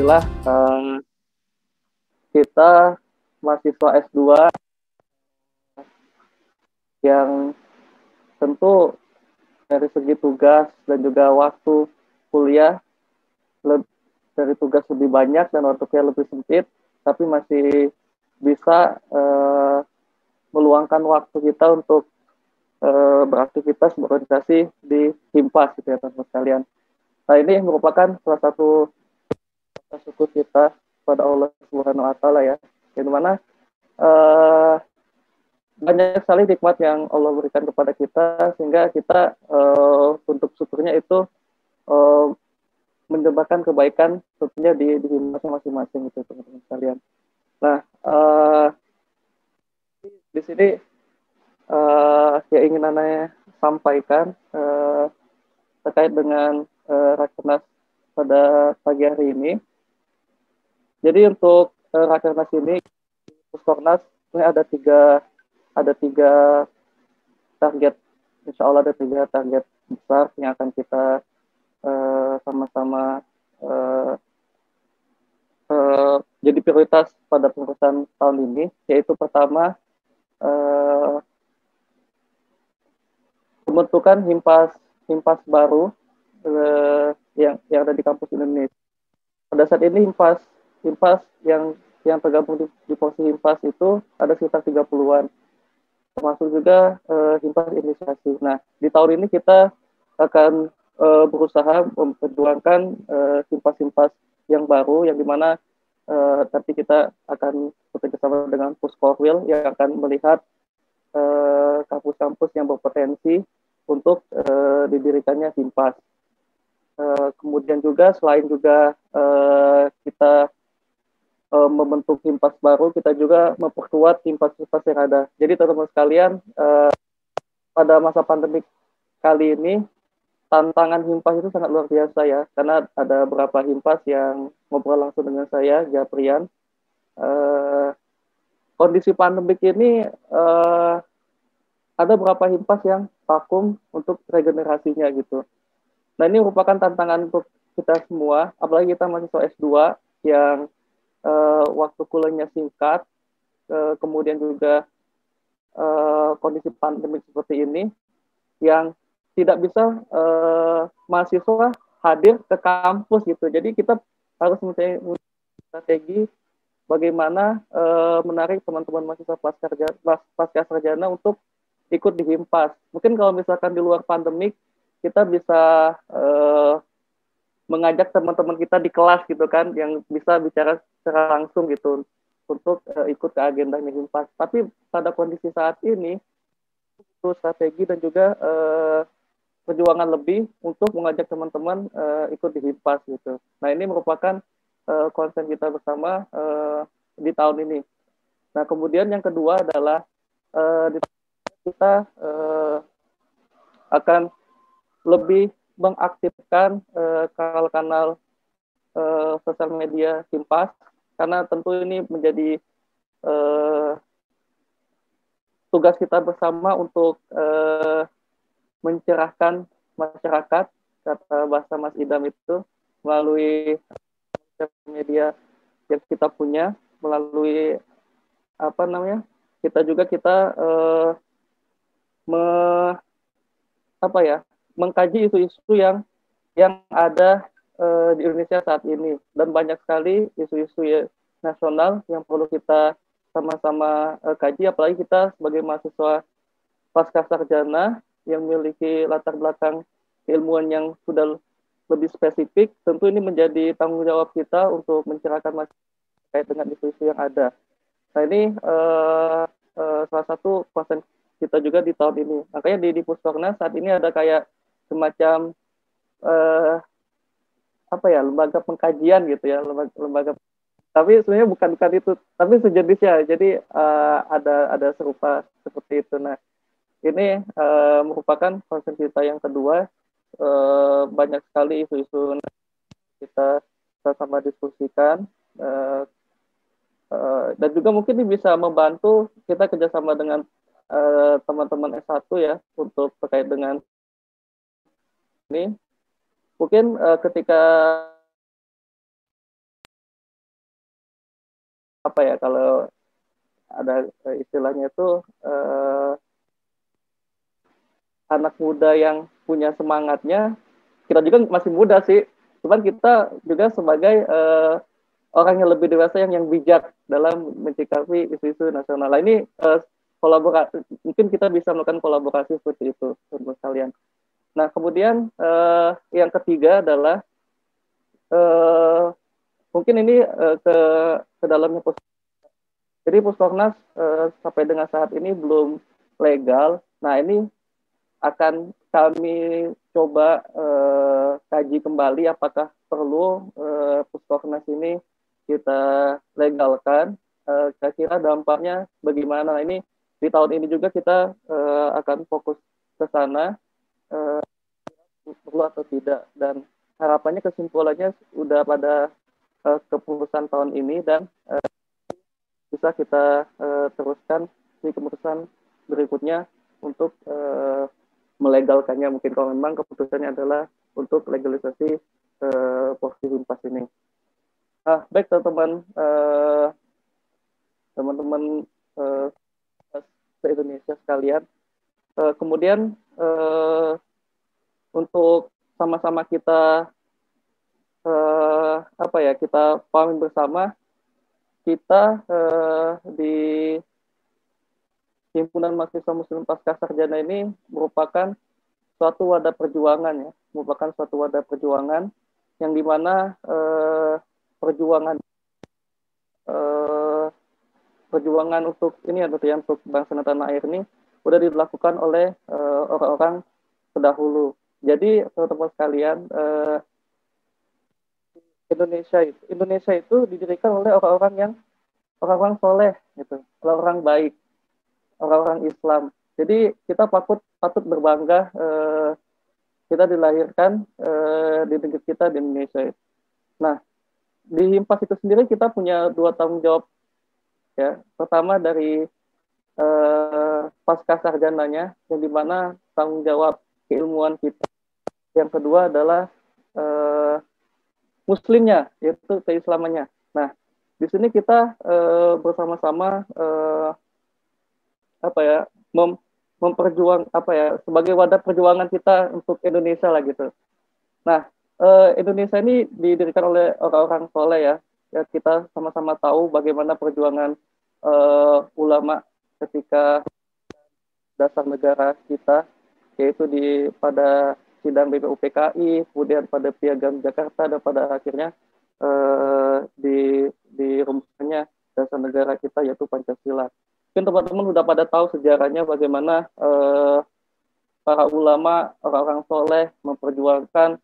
alhamdulillah kita mahasiswa S2 yang tentu dari segi tugas dan juga waktu kuliah dari tugas lebih banyak dan waktunya lebih sempit, tapi masih bisa meluangkan waktu kita untuk beraktivitas berorganisasi di Himpas gitu ya teman-teman sekalian. Nah ini merupakan salah satu syukur kita pada Allah Subhanahu Wa Taala ya, di mana banyak sekali nikmat yang Allah berikan kepada kita sehingga kita untuk syukurnya itu uh, menyebarkan kebaikan tentunya di masing-masing gitu teman-teman sekalian. Nah di sini yang ingin Anda sampaikan terkait dengan Rakernas pada pagi hari ini. Jadi untuk Rakernas ini, Puskornas ini ada tiga target. Insya Allah ada tiga target besar yang akan kita sama-sama jadi prioritas pada pengurusan tahun ini, yaitu pertama pembentukan himpas baru yang ada di kampus Indonesia. Pada saat ini himpas yang tergabung di posisi himpas itu ada sekitar 30-an, termasuk juga himpas inisiasi. Nah, di tahun ini kita akan berusaha memperjuangkan himpas-himpas yang baru, yang dimana nanti kita akan bekerjasama dengan Puskorwil yang akan melihat kampus-kampus yang berpotensi untuk didirikannya himpas. Kemudian juga selain juga kita membentuk himpas baru, kita juga memperkuat himpas-himpas yang ada. Jadi teman-teman sekalian, pada masa pandemi kali ini tantangan himpas itu sangat luar biasa ya, karena ada beberapa himpas yang ngobrol langsung dengan saya, Japrian. Kondisi pandemik ini ada beberapa himpas yang vakum untuk regenerasinya gitu. Nah ini merupakan tantangan untuk kita semua, apalagi kita mahasiswa S2 yang waktu kuliahnya singkat, kemudian juga kondisi pandemik seperti ini, yang tidak bisa mahasiswa hadir ke kampus gitu. Jadi kita harus mencari strategi bagaimana menarik teman-teman mahasiswa pasca sarjana untuk ikut di himpas. Mungkin kalau misalkan di luar pandemik, kita bisa mengajak teman-teman kita di kelas gitu kan, yang bisa bicara secara langsung gitu untuk ikut ke agendanya himpas. Tapi pada kondisi saat ini, itu strategi dan juga perjuangan lebih untuk mengajak teman-teman ikut di himpas gitu. Nah ini merupakan konsen kita bersama di tahun ini. Nah kemudian yang kedua adalah kita akan lebih mengaktifkan kanal-kanal sosial media himpas, karena tentu ini menjadi tugas kita bersama untuk mencerahkan masyarakat, kata bahasa Mas Idam itu, melalui media yang kita punya, melalui kita mengkaji isu-isu yang ada di Indonesia saat ini, dan banyak sekali isu-isu nasional yang perlu kita sama-sama kaji, apalagi kita sebagai mahasiswa pasca sarjana yang memiliki latar belakang keilmuan yang sudah lebih spesifik. Tentu ini menjadi tanggung jawab kita untuk mencerahkan masyarakat terkait dengan isu-isu yang ada. Nah ini salah satu konsen kita juga di tahun ini. Makanya di Puskornas saat ini ada kayak semacam lembaga pengkajian gitu ya, lembaga. Tapi sebenarnya bukan itu, tapi sejenisnya. Jadi ada serupa seperti itu. Nah ini merupakan konsen kita yang kedua. Banyak sekali isu-isu kita sama diskusikan. Dan juga mungkin ini bisa membantu kita kerjasama dengan teman-teman S1 ya, untuk terkait dengan ini. Mungkin ketika apa ya, kalau ada istilahnya itu anak muda yang punya semangatnya, kita juga masih muda sih, cuman kita juga sebagai orang yang lebih dewasa yang bijak dalam mencikapi isu-isu nasional. Nah, ini kolaborasi, mungkin kita bisa melakukan kolaborasi seperti itu untuk kalian. Nah, kemudian yang ketiga adalah mungkin ini ke dalamnya jadi Puskornas sampai dengan saat ini belum legal. Nah, ini akan kami coba kaji kembali apakah perlu Puskornas ini kita legalkan. Kira-kira dampaknya bagaimana. Nah, ini di tahun ini juga kita akan fokus ke sana, perlu atau tidak. Dan harapannya kesimpulannya sudah pada keputusan tahun ini dan bisa kita teruskan di keputusan berikutnya untuk melegalkannya, mungkin kalau memang keputusannya adalah untuk legalisasi porsi himpas ini. Baik teman-teman se-Indonesia sekalian, kemudian untuk sama-sama kita kita pahami bersama, kita di Himpunan Mahasiswa Muslim Pasca Sarjana ini merupakan suatu wadah perjuangan ya, merupakan suatu wadah perjuangan yang dimana perjuangan untuk ini untuk bangsa dan tanah air ini sudah dilakukan oleh orang-orang terdahulu. Jadi teman-teman sekalian, Indonesia itu didirikan oleh orang-orang soleh, gitu, orang-orang baik, orang-orang Islam. Jadi kita patut berbangga kita dilahirkan di negeri kita di Indonesia. Nah, di Himpas itu sendiri kita punya 2 tanggung jawab ya. Pertama dari pasca sarjananya, yang dimana tanggung jawab keilmuan kita. Yang kedua adalah muslimnya, yaitu keislamannya. Nah, di sini kita bersama-sama memperjuang sebagai wadah perjuangan kita untuk Indonesia lah gitu. Nah, Indonesia ini didirikan oleh orang-orang soleh ya. Kita sama-sama tahu bagaimana perjuangan ulama ketika dasar negara kita, yaitu pada sidang BPUPKI, kemudian pada Piagam Jakarta, dan pada akhirnya di rumusnya dasar negara kita, yaitu Pancasila. Mungkin teman-teman sudah pada tahu sejarahnya bagaimana para ulama, orang-orang soleh memperjuangkan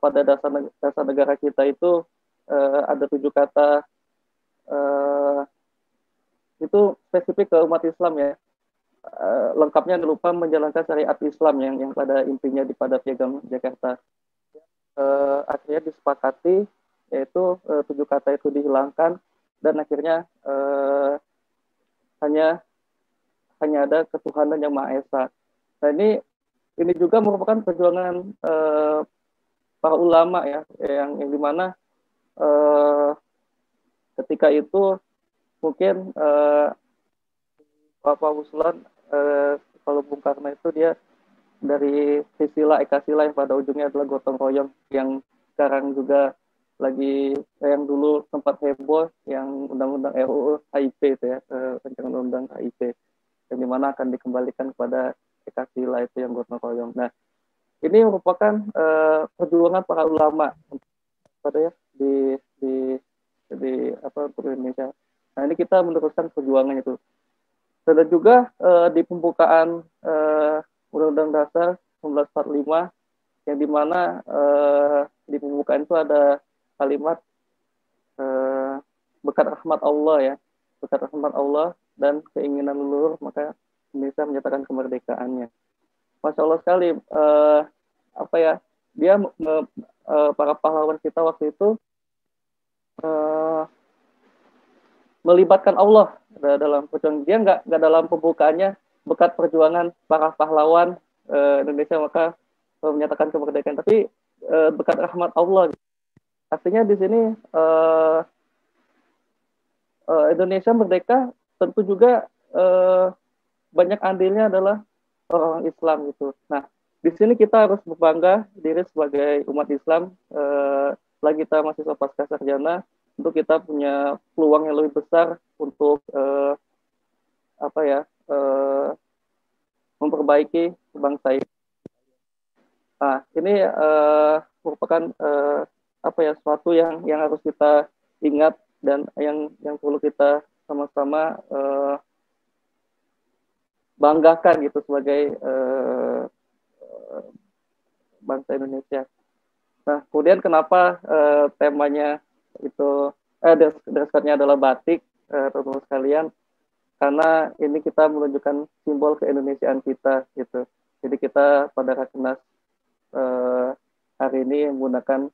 pada dasar negara kita itu ada 7 kata, itu spesifik ke umat Islam ya. Lengkapnya lupa menjalankan syariat Islam yang pada intinya pada Piagam Jakarta. Akhirnya disepakati, yaitu 7 kata itu dihilangkan, dan akhirnya hanya ada ketuhanan yang Maha Esa. Nah, ini juga merupakan perjuangan para ulama ya, yang dimana ketika itu mungkin Bapak Wuslan, kalau Bung Karno itu dia dari Sisila Ekasila yang pada ujungnya adalah gotong royong, yang sekarang juga lagi yang dulu sempat heboh, yang undang-undang RUU HIP itu ya, rancangan undang HIP, yang dimana akan dikembalikan kepada Ekasila itu yang gotong royong. Nah, ini merupakan perjuangan para ulama pada ya di untuk Indonesia. Nah, ini kita meneruskan perjuangan itu. Dan juga di pembukaan Undang-Undang Dasar 1945, yang dimana di pembukaan itu ada kalimat berkat rahmat Allah ya, berkat rahmat Allah dan keinginan leluhur maka Indonesia menyatakan kemerdekaannya. Masya Allah sekali, dia para pahlawan kita waktu itu melibatkan Allah dalam perjuangan. Dia nggak dalam pembukaannya berkat perjuangan para pahlawan Indonesia maka menyatakan kemerdekaan, tapi berkat rahmat Allah. Artinya di sini Indonesia merdeka tentu juga banyak andilnya adalah orang Islam gitu. Nah, di sini kita harus berbangga diri sebagai umat Islam. Lagi kita mahasiswa pasca sarjana, untuk kita punya peluang yang lebih besar untuk apa ya memperbaiki bangsa ini. Nah, ini merupakan apa ya suatu yang harus kita ingat dan yang perlu kita sama-sama banggakan gitu sebagai bangsa Indonesia. Nah, kemudian kenapa temanya itu dasarnya adalah batik, teman-teman sekalian, karena ini kita menunjukkan simbol keindonesiaan kita gitu. Jadi kita pada Rakernas hari ini menggunakan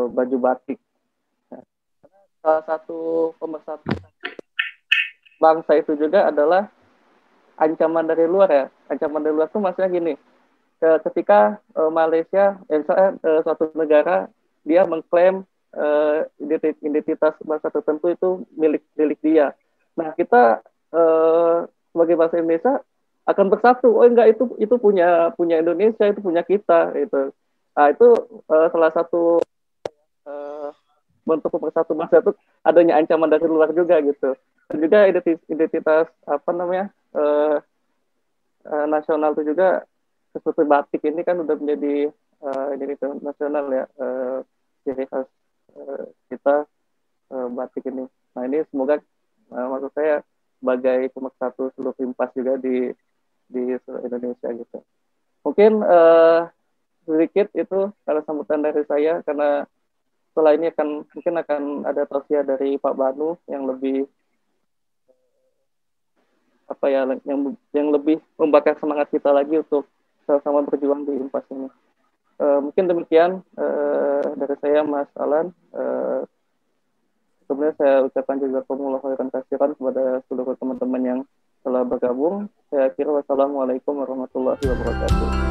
baju batik. Nah, salah satu pemersatu bangsa itu juga adalah ancaman dari luar ya. Ancaman dari luar itu maksudnya gini, ketika Malaysia, misalnya suatu negara dia mengklaim identitas bangsa tertentu itu milik dia. Nah kita sebagai bangsa Indonesia akan bersatu. Oh enggak, itu punya Indonesia, itu punya kita itu. Nah itu salah satu uh, bentuk pemersatu bangsa itu adanya ancaman dari luar juga gitu. Dan juga identitas apa namanya nasional itu juga seperti batik ini kan udah menjadi identitas nasional ya, ciri khas kita batik ini. Nah ini semoga maksud saya sebagai pemersatu seluruh rimpas juga di seluruh Indonesia gitu. Mungkin sedikit itu kalau sambutan dari saya, karena setelah ini mungkin akan ada tausiah dari Pak Banu yang lebih apa ya yang lebih membakar semangat kita lagi untuk sama-sama berjuang di impas ini. Mungkin demikian dari saya Mas Alan. Sebenarnya saya ucapkan juga khairan kasiran kepada seluruh teman-teman yang telah bergabung. Saya kira wassalamualaikum warahmatullahi wabarakatuh.